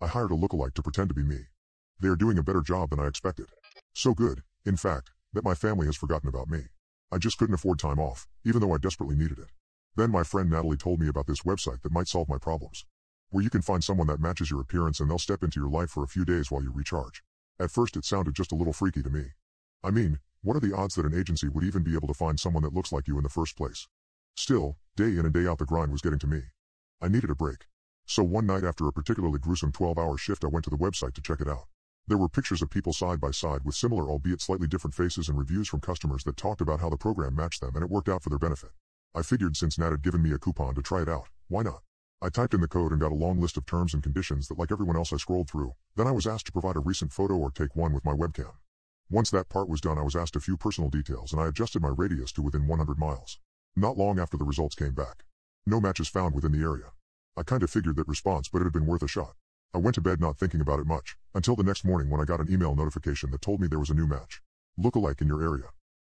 I hired a lookalike to pretend to be me. They are doing a better job than I expected. So good, in fact, that my family has forgotten about me. I just couldn't afford time off, even though I desperately needed it. Then my friend Natalie told me about this website that might solve my problems, where you can find someone that matches your appearance and they'll step into your life for a few days while you recharge. At first it sounded just a little freaky to me. I mean, what are the odds that an agency would even be able to find someone that looks like you in the first place? Still, day in and day out the grind was getting to me. I needed a break. So one night after a particularly gruesome 12-hour shift I went to the website to check it out. There were pictures of people side by side with similar albeit slightly different faces and reviews from customers that talked about how the program matched them and it worked out for their benefit. I figured since Nat had given me a coupon to try it out, why not? I typed in the code and got a long list of terms and conditions that like everyone else I scrolled through. Then I was asked to provide a recent photo or take one with my webcam. Once that part was done I was asked a few personal details and I adjusted my radius to within 100 miles. Not long after the results came back. No matches found within the area. I kinda figured that response, but it had been worth a shot. I went to bed not thinking about it much, until the next morning when I got an email notification that told me there was a new match. Lookalike in your area.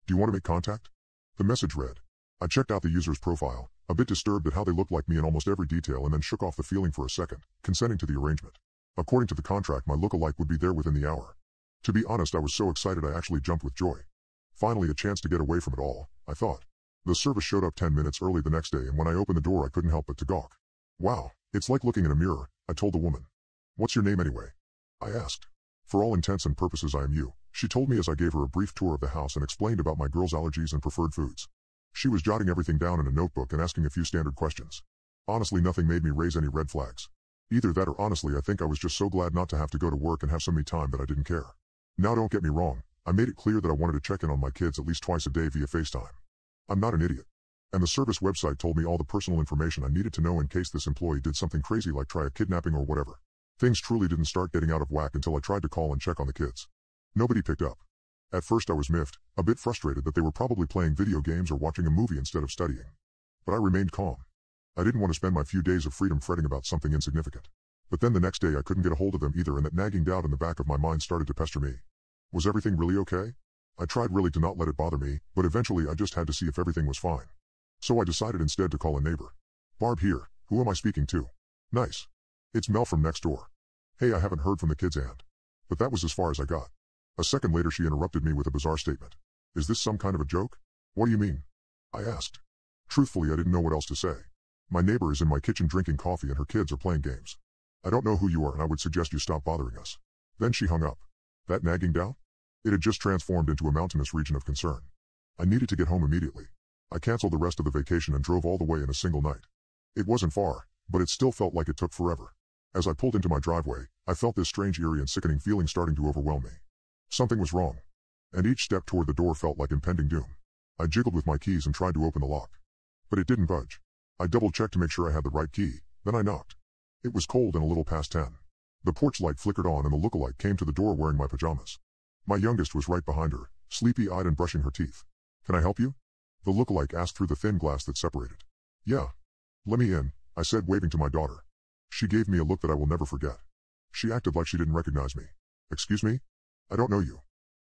Do you want to make contact? The message read. I checked out the user's profile, a bit disturbed at how they looked like me in almost every detail and then shook off the feeling for a second, consenting to the arrangement. According to the contract my lookalike would be there within the hour. To be honest I was so excited I actually jumped with joy. Finally a chance to get away from it all, I thought. The service showed up 10 minutes early the next day and when I opened the door I couldn't help but to gawk. Wow, it's like looking in a mirror, I told the woman. What's your name anyway? I asked. For all intents and purposes I am you, she told me as I gave her a brief tour of the house and explained about my girl's allergies and preferred foods. She was jotting everything down in a notebook and asking a few standard questions. Honestly nothing made me raise any red flags. Either that or honestly I think I was just so glad not to have to go to work and have some me time that I didn't care. Now don't get me wrong, I made it clear that I wanted to check in on my kids at least twice a day via FaceTime. I'm not an idiot. And the service website told me all the personal information I needed to know in case this employee did something crazy like try a kidnapping or whatever. Things truly didn't start getting out of whack until I tried to call and check on the kids. Nobody picked up. At first I was miffed, a bit frustrated that they were probably playing video games or watching a movie instead of studying. But I remained calm. I didn't want to spend my few days of freedom fretting about something insignificant. But then the next day I couldn't get a hold of them either and that nagging doubt in the back of my mind started to pester me. Was everything really okay? I tried really to not let it bother me, but eventually I just had to see if everything was fine. So I decided instead to call a neighbor. Barb here, who am I speaking to? Nice. It's Mel from next door. Hey, I haven't heard from the kids and. But that was as far as I got. A second later she interrupted me with a bizarre statement. Is this some kind of a joke? What do you mean? I asked. Truthfully I didn't know what else to say. My neighbor is in my kitchen drinking coffee and her kids are playing games. I don't know who you are and I would suggest you stop bothering us. Then she hung up. That nagging doubt? It had just transformed into a mountainous region of concern. I needed to get home immediately. I canceled the rest of the vacation and drove all the way in a single night. It wasn't far, but it still felt like it took forever. As I pulled into my driveway, I felt this strange eerie and sickening feeling starting to overwhelm me. Something was wrong. And each step toward the door felt like impending doom. I jiggled with my keys and tried to open the lock. But it didn't budge. I double-checked to make sure I had the right key, then I knocked. It was cold and a little past 10. The porch light flickered on and the lookalike came to the door wearing my pajamas. My youngest was right behind her, sleepy-eyed and brushing her teeth. Can I help you? The lookalike asked through the thin glass that separated. Yeah. Let me in, I said waving to my daughter. She gave me a look that I will never forget. She acted like she didn't recognize me. Excuse me? I don't know you.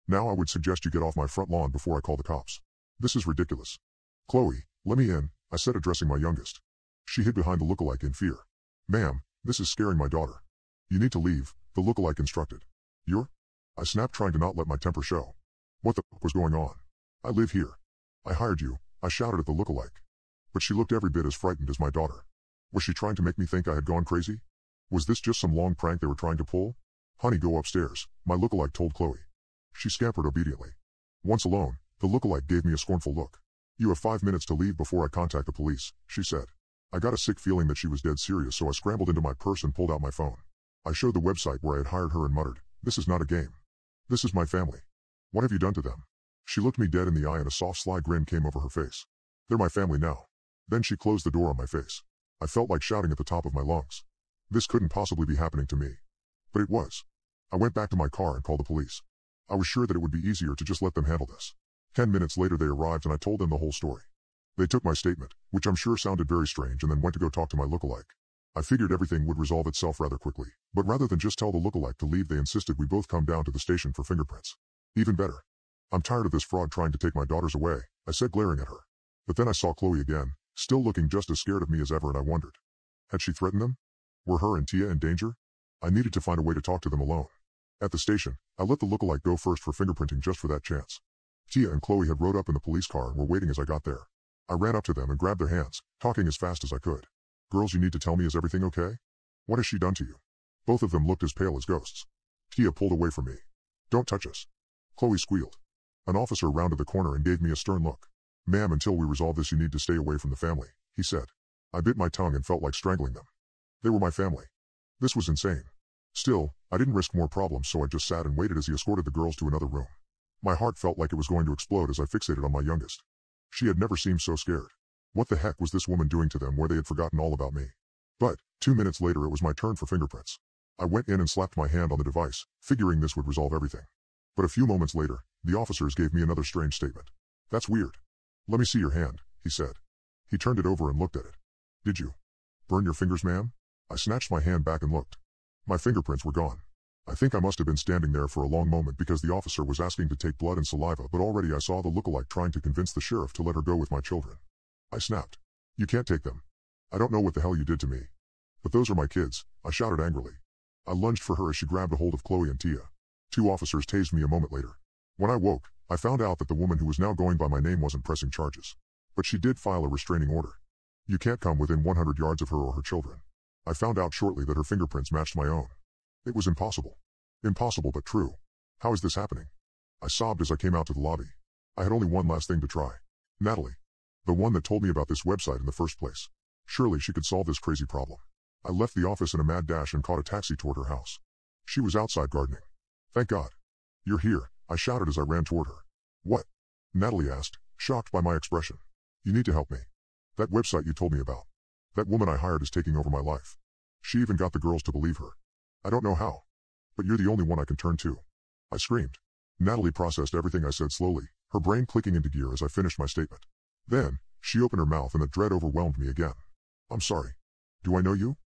Now I would suggest you get off my front lawn before I call the cops. This is ridiculous. Chloe, let me in, I said addressing my youngest. She hid behind the lookalike in fear. Ma'am, this is scaring my daughter. You need to leave, the lookalike instructed. You're? I snapped trying to not let my temper show. What the f*** was going on? I live here. I hired you, I shouted at the lookalike. But she looked every bit as frightened as my daughter. Was she trying to make me think I had gone crazy? Was this just some long prank they were trying to pull? Honey, go upstairs, my lookalike told Chloe. She scampered obediently. Once alone, the lookalike gave me a scornful look. You have 5 minutes to leave before I contact the police, she said. I got a sick feeling that she was dead serious, so I scrambled into my purse and pulled out my phone. I showed the website where I had hired her and muttered, "This is not a game. This is my family. What have you done to them?" She looked me dead in the eye and a soft sly grin came over her face. They're my family now. Then she closed the door on my face. I felt like shouting at the top of my lungs. This couldn't possibly be happening to me. But it was. I went back to my car and called the police. I was sure that it would be easier to just let them handle this. 10 minutes later they arrived and I told them the whole story. They took my statement, which I'm sure sounded very strange, and then went to go talk to my lookalike. I figured everything would resolve itself rather quickly, but rather than just tell the lookalike to leave they insisted we both come down to the station for fingerprints. Even better. I'm tired of this fraud trying to take my daughters away, I said glaring at her. But then I saw Chloe again, still looking just as scared of me as ever, and I wondered. Had she threatened them? Were her and Tia in danger? I needed to find a way to talk to them alone. At the station, I let the lookalike go first for fingerprinting just for that chance. Tia and Chloe had rode up in the police car and were waiting as I got there. I ran up to them and grabbed their hands, talking as fast as I could. Girls, you need to tell me, is everything okay? What has she done to you? Both of them looked as pale as ghosts. Tia pulled away from me. Don't touch us. Chloe squealed. An officer rounded the corner and gave me a stern look. Ma'am, until we resolve this, you need to stay away from the family, he said. I bit my tongue and felt like strangling them. They were my family. This was insane. Still, I didn't risk more problems, so I just sat and waited as he escorted the girls to another room. My heart felt like it was going to explode as I fixated on my youngest. She had never seemed so scared. What the heck was this woman doing to them where they had forgotten all about me? But 2 minutes later it was my turn for fingerprints. I went in and slapped my hand on the device, figuring this would resolve everything. But a few moments later, the officers gave me another strange statement. That's weird. Let me see your hand, he said. He turned it over and looked at it. Did you burn your fingers, ma'am? I snatched my hand back and looked. My fingerprints were gone. I think I must have been standing there for a long moment because the officer was asking to take blood and saliva, but already I saw the lookalike trying to convince the sheriff to let her go with my children. I snapped. You can't take them. I don't know what the hell you did to me. But those are my kids, I shouted angrily. I lunged for her as she grabbed a hold of Chloe and Tia. 2 officers tased me a moment later. When I woke, I found out that the woman who was now going by my name wasn't pressing charges. But she did file a restraining order. You can't come within 100 yards of her or her children. I found out shortly that her fingerprints matched my own. It was impossible. Impossible but true. How is this happening? I sobbed as I came out to the lobby. I had only one last thing to try. Natalie. The one that told me about this website in the first place. Surely she could solve this crazy problem. I left the office in a mad dash and caught a taxi toward her house. She was outside gardening. Thank God. You're here, I shouted as I ran toward her. What? Natalie asked, shocked by my expression. You need to help me. That website you told me about. That woman I hired is taking over my life. She even got the girls to believe her. I don't know how. But you're the only one I can turn to. I screamed. Natalie processed everything I said slowly, her brain clicking into gear as I finished my statement. Then, she opened her mouth and the dread overwhelmed me again. I'm sorry. Do I know you?